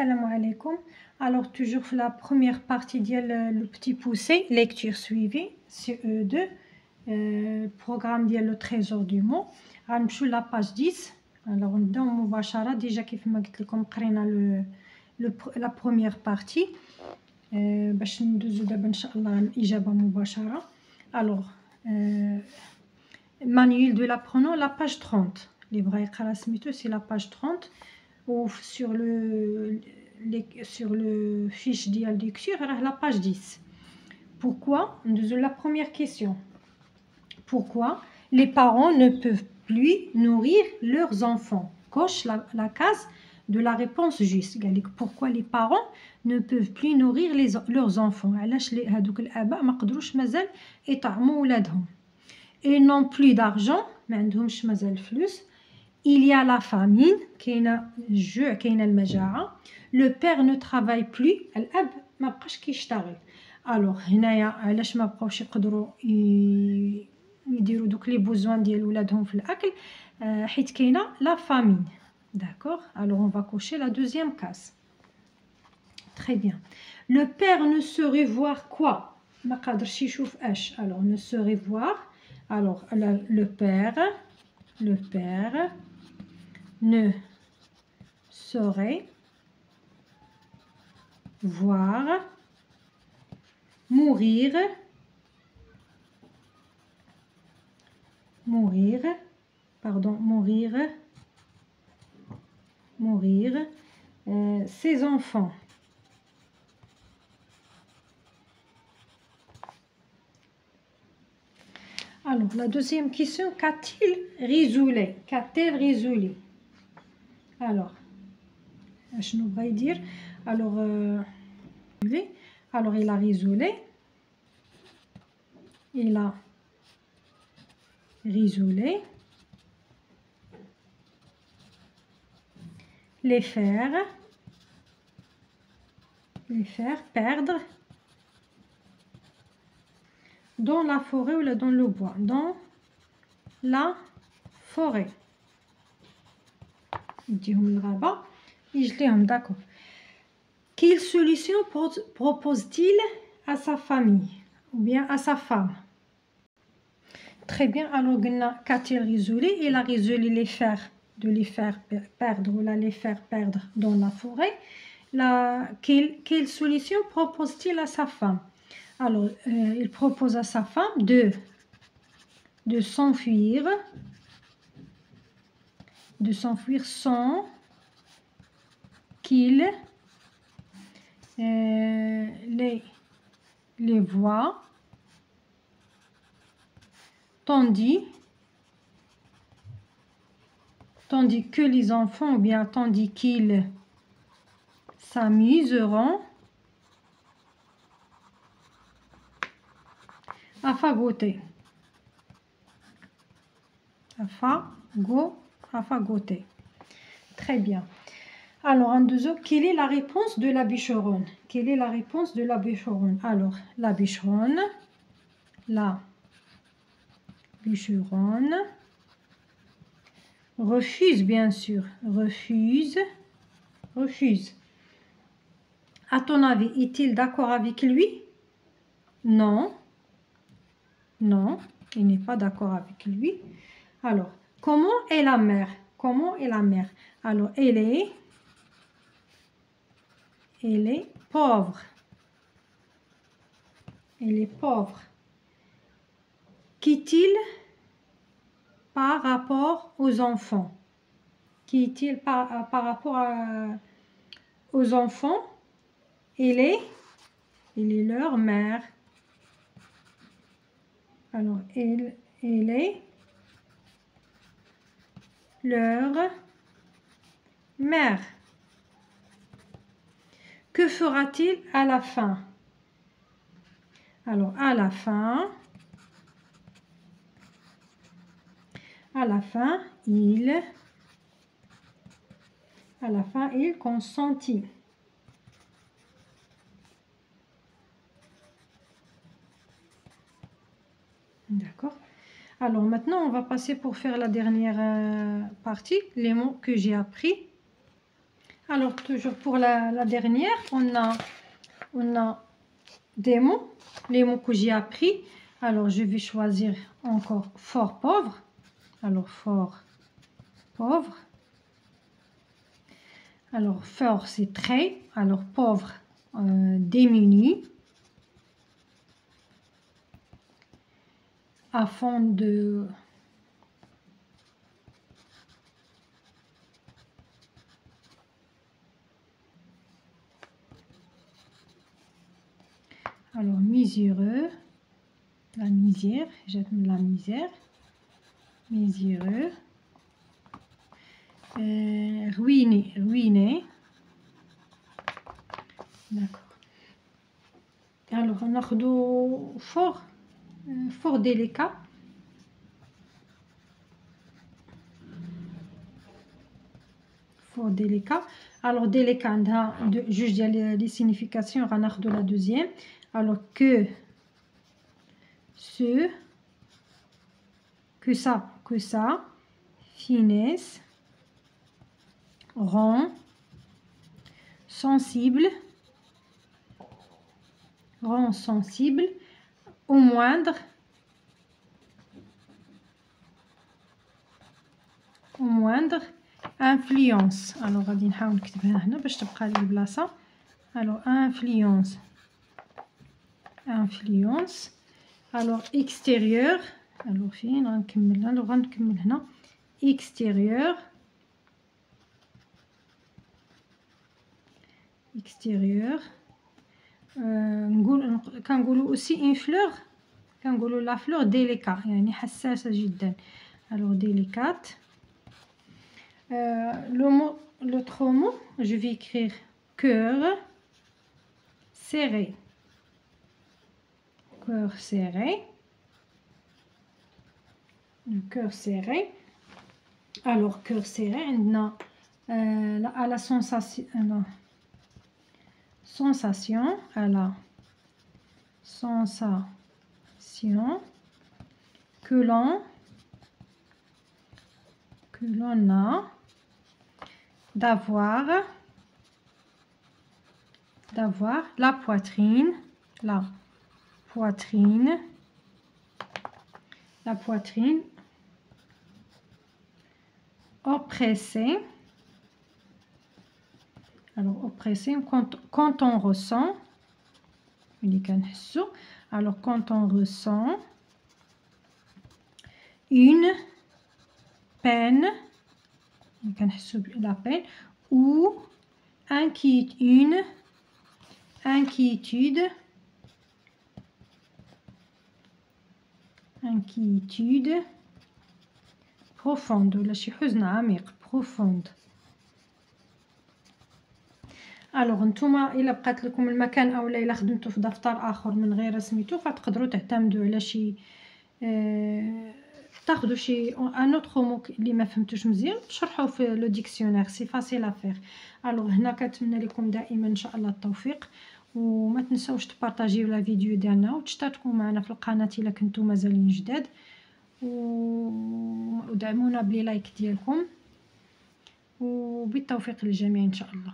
Salam alaikum. Alors toujours la première partie le petit poussé, lecture suivie, CE2, programme le trésor du mot. غنمشيو la page 10. Alors نبداو مباشرة déjà كيف ما قلت لكم قرينا la première partie باش ندوزو دابا ان شاء الله الإجابة مباشرة. Alors manuel de l'apprenant, la page 30. اللي بغا يقرا سميتو c'est la page 30. Ou sur le fiche de lecture, la page 10. Pourquoi? La première question. Pourquoi les parents ne peuvent plus nourrir leurs enfants? Coche la case de la réponse juste. Pourquoi les parents ne peuvent plus nourrir leurs enfants? Ils n'ont plus d'argent. Il y a la famine, le père ne travaille plus, الأب ما بقاش كيشتغل. Alors هنايا علاش ما بقاوش يقدروا يديروا دوك لي بوزوان ديال ولادهم في الأكل حيت كاينه la famine. D'accord? Alors on va cocher la deuxième case. Très bien. Le père ne saurait voir quoi? ما قادرش يشوف اش. Alors ne saurait voir. Alors le père ne saurait voir mourir ses enfants. Alors la deuxième question, qu'a-t-elle résolu? Alors شنو بغا يدير؟ alors il a résolu les faire perdre dans la forêt ou dans le bois. Dans la forêt. D'accord. Quelle solution propose-t-il à sa famille ou bien à sa femme? Très bien. Alors, qu'a-t-il résolu? Il a résolu les faire perdre ou les faire perdre dans la forêt. Quelle solution propose-t-il à sa femme? Alors, il propose à sa femme de s'enfuir sans qu'il les voit, tandis que les enfants, ou bien tandis qu'ils s'amuseront à fagoter. Très bien. Alors, en deuxième, quelle est la réponse de la bûcheronne? Alors, la bûcheronne refuse, bien sûr. Refuse. À ton avis, est-il d'accord avec lui? Non, il n'est pas d'accord avec lui. Alors, comment est la mère? Alors, elle est pauvre. Qu'est-il par rapport aux enfants? Par rapport aux enfants? Elle est leur mère. Alors, elle est leur mère. Que fera-t-il à la fin? Alors, à la fin, il consentit. D'accord. Alors maintenant, on va passer pour faire la dernière partie, les mots que j'ai appris. Alors toujours pour la dernière, on a des mots, les mots que j'ai appris. Alors je vais choisir encore fort pauvre. Alors fort pauvre. Alors fort c'est très, alors pauvre démuni. Afin de alors miséreux, la misère, j'aime la misère, miséreux, ruiné, ruiné, d'accord. Alors on a fort, fort délicat, fort délicat. Alors délicat عندها جوج ديال les significations, غناخدو la deuxième. Alors que ça, finesse, rend, sensible, au moindre, influence. alors غادي نحاول نكتبها هنا باش تبقى لي البلاصه. alors influence. alors extérieur. alors فين غنكمل؟ alors غنكمل هنا extérieur. نقول كنقولوا aussi une fleur، كنقولوا la fleur délicate يعني حساسه جدا. alors délicate. l'autre mot, je vais écrire cœur serré. Cœur serré. Le cœur serré. Alors cœur serré عندنا à la sensation, à la sensation que l'on a d'avoir la poitrine oppressée. alors oppressée quand on ressent alors quand on ressent une peine la peine ou inquiétude profonde ولا شي حزن عميق profonde. الوغ نتوما الا بقات لكم المكان اولا الا خدمتو في دفتر اخر من غير سميتو فتقدروا تعتمدوا على شي تاخذوا شي ان اوتر مو اللي ما فهمتوش مزيان تشرحوه في لو ديكسيونير. سي فاسيل افير. الوغ هنا كنتمنى لكم دائما ان شاء الله التوفيق، وما تنساوش تبارطاجيو لا فيديو ديالنا وتشتركوا معنا في القناه الا كنتو مازالين جداد، ودعمونا بلي لايك ديالكم، وبالتوفيق للجميع ان شاء الله.